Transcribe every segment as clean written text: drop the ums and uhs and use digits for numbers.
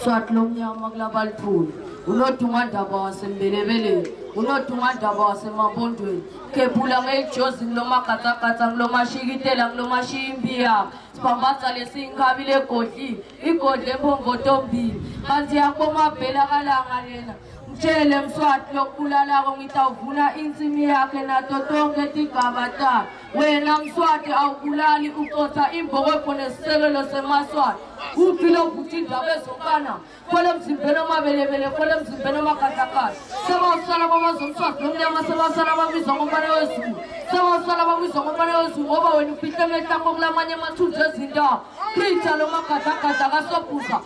Swat lomnyama kulabaliphuli unothunga ndaba wasembelebeleni unothunga ndaba wasemabondweni kepula ngelijozi ngilomagatsagata ngilomashikitela ngilomashiyimbiya sibambaza lesinghabi legodli igodli emphongotombili kanti yakubomabhela kalanga lena mtshele Mswati lokubulalako ngitawuvuna insimi yakhe nato tonke tigaba ta wena Mswati awubulali ucotha imbokopho nesisekelo semaswati uphile uvuthi indaba ezokana khole emzimbeni omabelebele khole emzimbeni omagatakata sebawusala babazomswati lomnyama sebawusala babizwa ngombane wezulu sebawusala babizwa ngombane wezulu ngoba wena ufihle emehlakho kulamanye amathunzi ezindawo Peter lomagadagada kasobhuza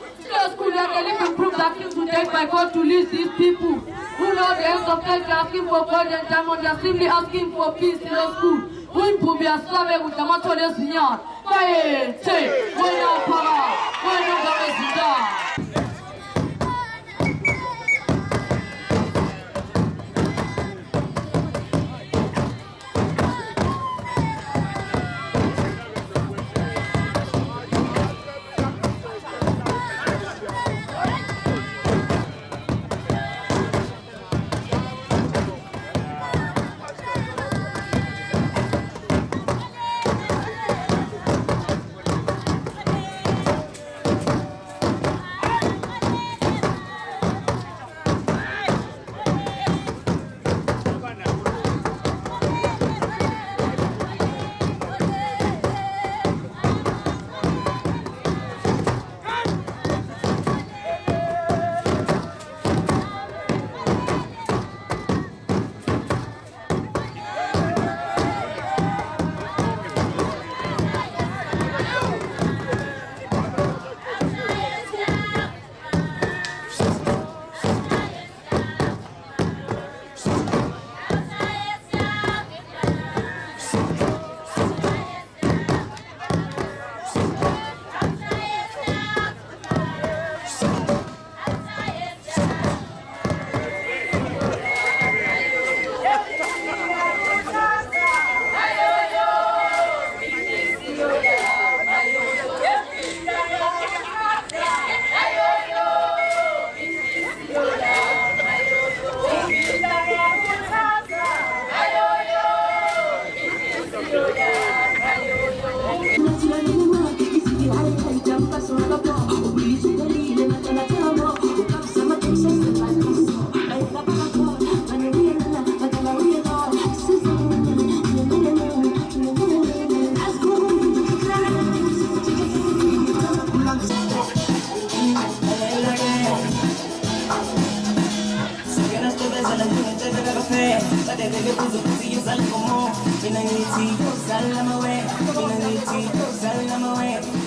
school and they live prove that things to take by God to lead these people who know the ends of life are asking for God and time they are simply asking for peace in the school who improve your slave with the matter of the yard why say why now para why now the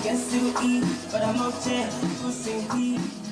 Guess you eat, but I'm okay. Who say he?